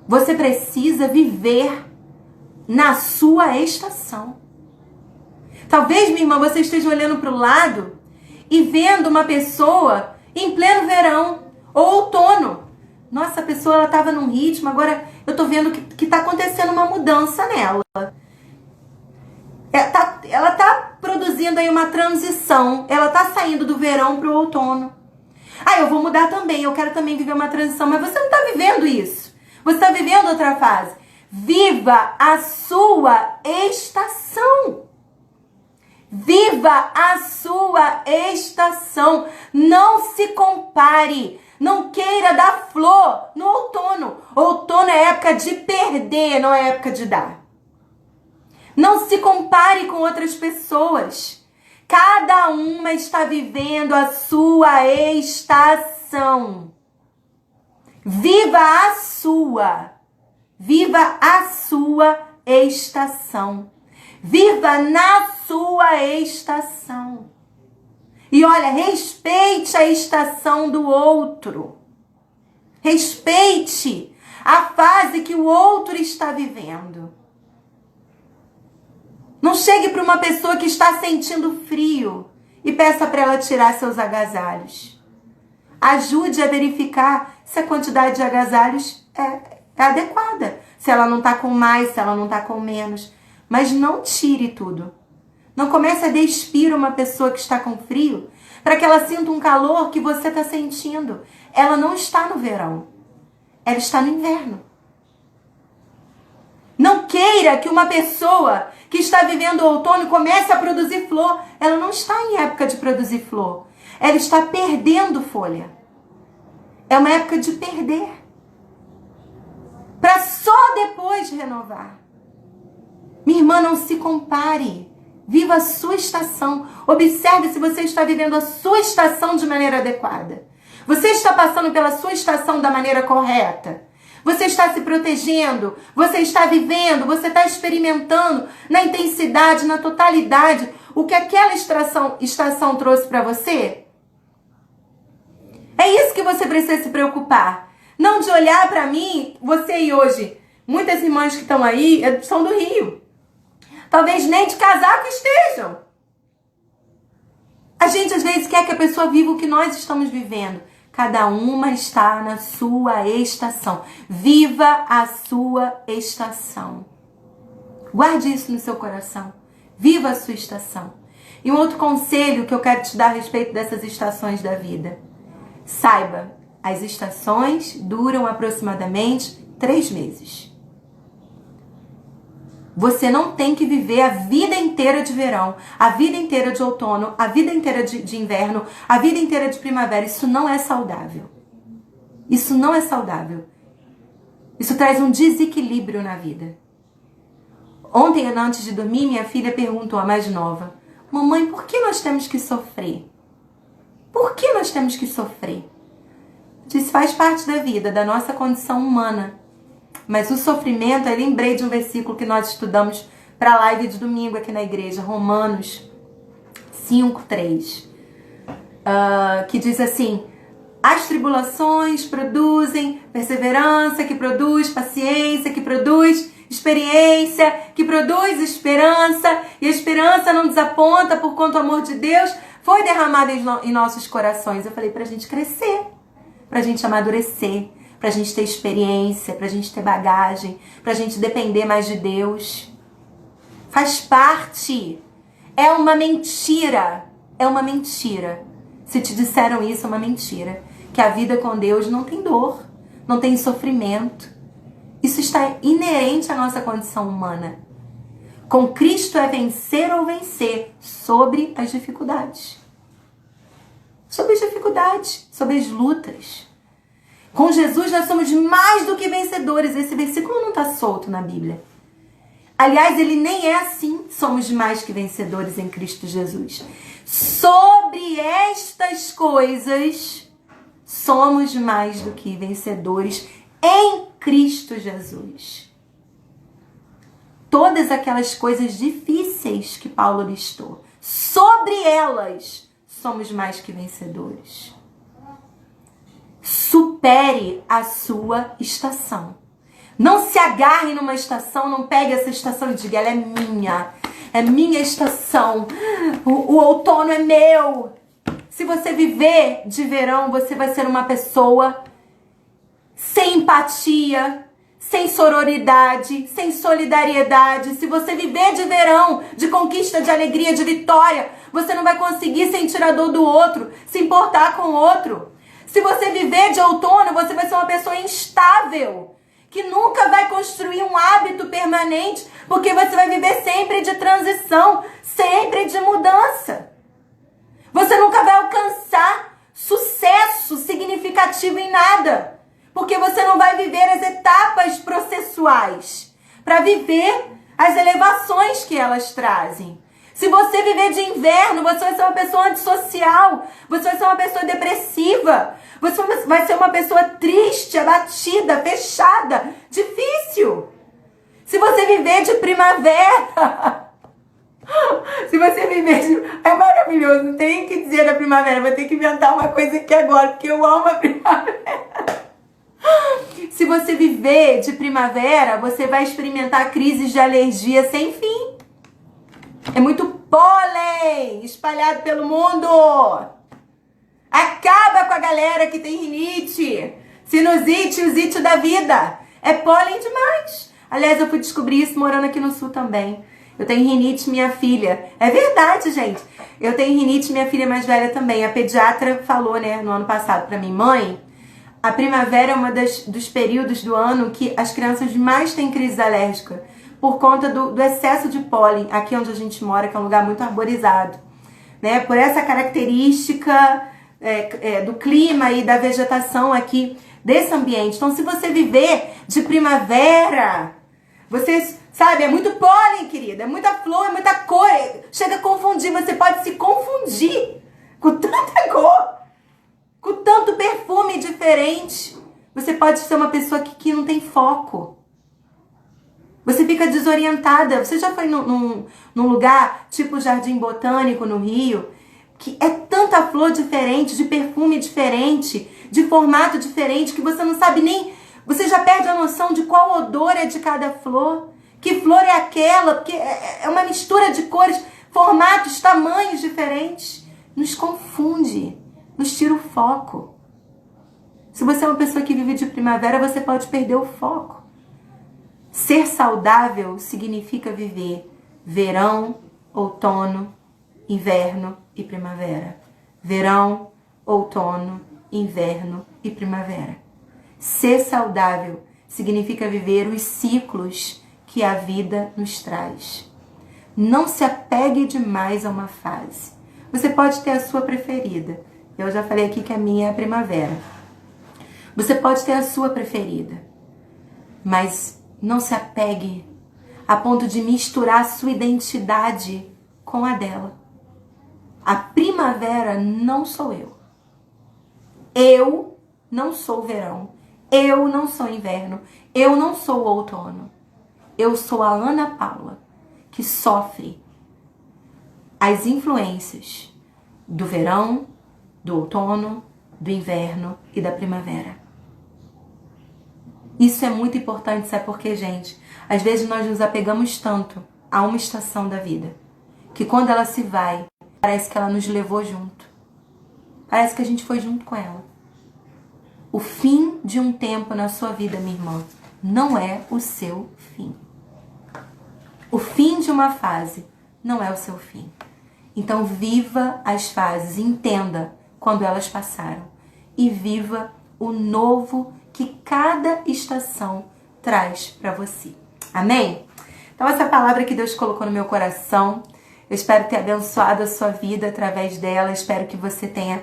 Você precisa viver na sua estação. Talvez, minha irmã, você esteja olhando para o lado e vendo uma pessoa em pleno verão ou outono. Nossa, a pessoa ela estava num ritmo, agora eu estou vendo que está acontecendo uma mudança nela. Ela está produzindo aí uma transição. Ela está saindo do verão para o outono. Ah, eu vou mudar também, eu quero também viver uma transição. Mas você não está vivendo isso. Você está vivendo outra fase. Viva a sua estação. Viva a sua estação. Não se compare. Não queira dar flor no outono. Outono é época de perder, não é época de dar. Não se compare com outras pessoas. Cada uma está vivendo a sua estação. Viva a sua. Viva a sua estação. Viva na sua estação. E olha, respeite a estação do outro. Respeite a fase que o outro está vivendo. Não chegue para uma pessoa que está sentindo frio e peça para ela tirar seus agasalhos. Ajude a verificar se a quantidade de agasalhos é adequada. Se ela não está com mais, se ela não está com menos. Mas não tire tudo. Não comece a despir uma pessoa que está com frio para que ela sinta um calor que você está sentindo. Ela não está no verão. Ela está no inverno. Não queira que uma pessoa que está vivendo o outono comece a produzir flor. Ela não está em época de produzir flor. Ela está perdendo folha. É uma época de perder. Para só depois renovar. Minha irmã, não se compare. Viva a sua estação. Observe se você está vivendo a sua estação de maneira adequada. Você está passando pela sua estação da maneira correta. Você está se protegendo? Você está vivendo? Você está experimentando na intensidade, na totalidade, o que aquela estação trouxe para você? É isso que você precisa se preocupar. Não de olhar para mim, você e hoje. Muitas irmãs que estão aí são do Rio. Talvez nem de casaco estejam. A gente às vezes quer que a pessoa viva o que nós estamos vivendo. Cada uma está na sua estação. Viva a sua estação. Guarde isso no seu coração. Viva a sua estação. E um outro conselho que eu quero te dar a respeito dessas estações da vida. Saiba, as estações duram aproximadamente 3 meses. Você não tem que viver a vida inteira de verão, a vida inteira de outono, a vida inteira de inverno, a vida inteira de primavera. Isso não é saudável. Isso não é saudável. Isso traz um desequilíbrio na vida. Ontem, antes de dormir, minha filha perguntou, a mais nova, mamãe, por que nós temos que sofrer? Por que nós temos que sofrer? Eu disse, faz parte da vida, da nossa condição humana. Mas o sofrimento, eu lembrei de um versículo que nós estudamos para a live de domingo aqui na igreja, Romanos 5:3, que diz assim, as tribulações produzem perseverança, que produz paciência, que produz experiência, que produz esperança, e a esperança não desaponta, porquanto o amor de Deus foi derramado em nossos corações. Eu falei, para a gente crescer, para a gente amadurecer, para a gente ter experiência, para a gente ter bagagem, para a gente depender mais de Deus. Faz parte. É uma mentira. É uma mentira. Se te disseram isso, é uma mentira. Que a vida com Deus não tem dor, não tem sofrimento. Isso está inerente à nossa condição humana. Com Cristo é vencer ou vencer sobre as dificuldades. Sobre as dificuldades, sobre as lutas. Com Jesus nós somos mais do que vencedores. Esse versículo não está solto na Bíblia. Aliás, ele nem é assim. Somos mais que vencedores em Cristo Jesus. Sobre estas coisas, somos mais do que vencedores em Cristo Jesus. Todas aquelas coisas difíceis que Paulo listou, sobre elas, somos mais que vencedores. Supere a sua estação. Não se agarre numa estação, não pegue essa estação e diga, ela é minha estação, o outono é meu. Se você viver de verão, você vai ser uma pessoa sem empatia, sem sororidade, sem solidariedade. Se você viver de verão, de conquista, de alegria, de vitória, você não vai conseguir sentir a dor do outro, se importar com o outro. Se você viver de outono, você vai ser uma pessoa instável, que nunca vai construir um hábito permanente, porque você vai viver sempre de transição, sempre de mudança. Você nunca vai alcançar sucesso significativo em nada, porque você não vai viver as etapas processuais para viver as elevações que elas trazem. Se você viver de inverno, você vai ser uma pessoa antissocial, você vai ser uma pessoa depressiva, você vai ser uma pessoa triste, abatida, fechada, difícil. Se você viver de primavera, se você viver de... É maravilhoso, não tem o que dizer da primavera, vou ter que inventar uma coisa aqui agora, porque eu amo a primavera. Se você viver de primavera, você vai experimentar crises de alergia sem fim. É muito pólen espalhado pelo mundo. Acaba com a galera que tem rinite, sinusite, usite da vida. É pólen demais. Aliás, eu fui descobrir isso morando aqui no sul também. Eu tenho rinite, minha filha. É verdade, gente. Eu tenho rinite, minha filha mais velha também. A pediatra falou, né, no ano passado pra mim, mãe, a primavera é uma dos períodos do ano que as crianças mais têm crise alérgica, por conta do excesso de pólen, aqui onde a gente mora, que é um lugar muito arborizado, né? Por essa característica do clima e da vegetação aqui, desse ambiente. Então, se você viver de primavera, você, sabe, é muito pólen, querida, é muita flor, é muita cor, chega a confundir, você pode se confundir com tanta cor, com tanto perfume diferente, Você pode ser uma pessoa que não tem foco. Você fica desorientada. Você já foi num lugar tipo Jardim Botânico no Rio, que é tanta flor diferente, de perfume diferente, de formato diferente, que você não sabe nem... Você já perde a noção de qual odor é de cada flor. Que flor é aquela? Porque é uma mistura de cores, formatos, tamanhos diferentes. Nos confunde, nos tira o foco. Se você é uma pessoa que vive de primavera, você pode perder o foco. Ser saudável significa viver verão, outono, inverno e primavera. Verão, outono, inverno e primavera. Ser saudável significa viver os ciclos que a vida nos traz. Não se apegue demais a uma fase. Você pode ter a sua preferida. Eu já falei aqui que a minha é a primavera. Você pode ter a sua preferida, mas não se apegue a ponto de misturar a sua identidade com a dela. A primavera não sou eu. Eu não sou verão. Eu não sou inverno. Eu não sou outono. Eu sou a Ana Paula, que sofre as influências do verão, do outono, do inverno e da primavera. Isso é muito importante, sabe por quê, gente? Às vezes nós nos apegamos tanto a uma estação da vida, que quando ela se vai, parece que ela nos levou junto. Parece que a gente foi junto com ela. O fim de um tempo na sua vida, minha irmã, não é o seu fim. O fim de uma fase não é o seu fim. Então viva as fases, entenda quando elas passaram e viva o novo que cada estação traz para você. Amém? Então essa palavra que Deus colocou no meu coração, eu espero ter abençoado a sua vida através dela, espero que você tenha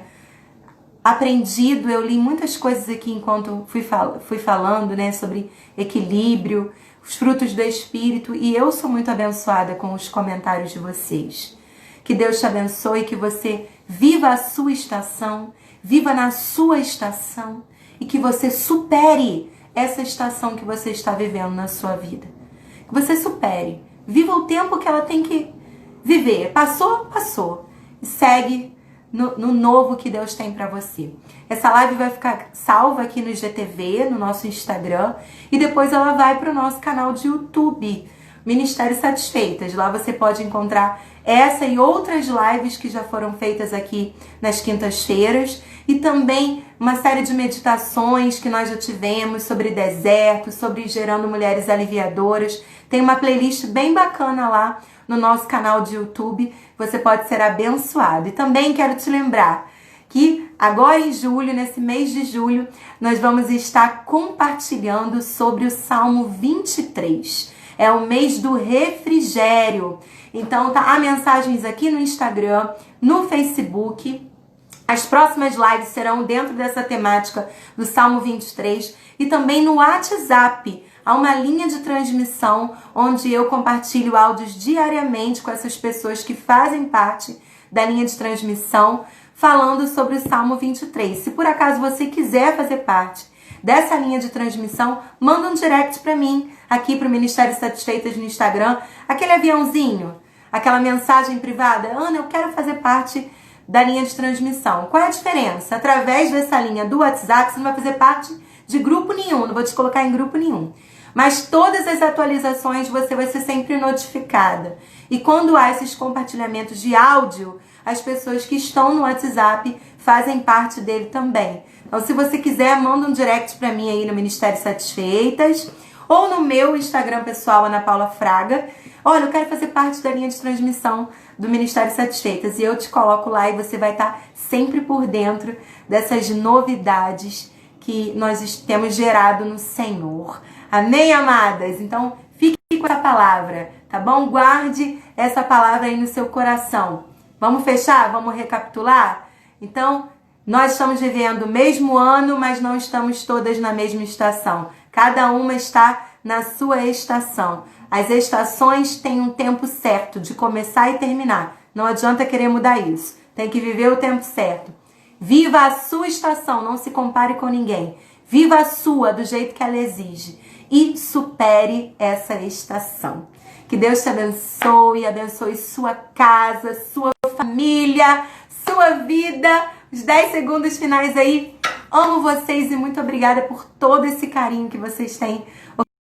aprendido. Eu li muitas coisas aqui enquanto fui falando, né, sobre equilíbrio, os frutos do Espírito, e eu sou muito abençoada com os comentários de vocês. Que Deus te abençoe, que você viva a sua estação, viva na sua estação, e que você supere essa estação que você está vivendo na sua vida. Que você supere. Viva o tempo que ela tem que viver. Passou, passou. E segue no novo que Deus tem para você. Essa live vai ficar salva aqui no IGTV, no nosso Instagram. E depois ela vai para o nosso canal de YouTube, Ministério Satisfeitas. Lá você pode encontrar essa e outras lives que já foram feitas aqui nas quintas-feiras. E também uma série de meditações que nós já tivemos sobre deserto, sobre gerando mulheres aliviadoras. Tem uma playlist bem bacana lá no nosso canal de YouTube. Você pode ser abençoado. E também quero te lembrar que agora em julho, nesse mês de julho, nós vamos estar compartilhando sobre o Salmo 23. É o mês do refrigério. Então, há mensagens aqui no Instagram, no Facebook. As próximas lives serão dentro dessa temática do Salmo 23 e também no WhatsApp. Há uma linha de transmissão onde eu compartilho áudios diariamente com essas pessoas que fazem parte da linha de transmissão, falando sobre o Salmo 23. Se por acaso você quiser fazer parte dessa linha de transmissão, manda um direct para mim, aqui para o Ministério Satisfeitas no Instagram, aquele aviãozinho, aquela mensagem privada. Ana, eu quero fazer parte da linha de transmissão. Qual é a diferença? Através dessa linha do WhatsApp, você não vai fazer parte de grupo nenhum, não vou te colocar em grupo nenhum. Mas todas as atualizações você vai ser sempre notificada. E quando há esses compartilhamentos de áudio, as pessoas que estão no WhatsApp fazem parte dele também. Então, se você quiser, manda um direct para mim aí no Ministério Satisfeitas ou no meu Instagram pessoal, Ana Paula Fraga. Olha, eu quero fazer parte da linha de transmissão do Ministério Satisfeitas e eu te coloco lá e você vai estar sempre por dentro dessas novidades que nós temos gerado no Senhor. Amém, amadas? Então, fique com essa palavra, tá bom? Guarde essa palavra aí no seu coração. Vamos fechar? Vamos recapitular? Então, nós estamos vivendo o mesmo ano, mas não estamos todas na mesma estação. Cada uma está na sua estação. As estações têm um tempo certo de começar e terminar. Não adianta querer mudar isso. Tem que viver o tempo certo. Viva a sua estação, não se compare com ninguém. Viva a sua do jeito que ela exige e supere essa estação. Que Deus te abençoe sua casa, sua família, sua vida. Os 10 segundos finais aí. Amo vocês e muito obrigada por todo esse carinho que vocês têm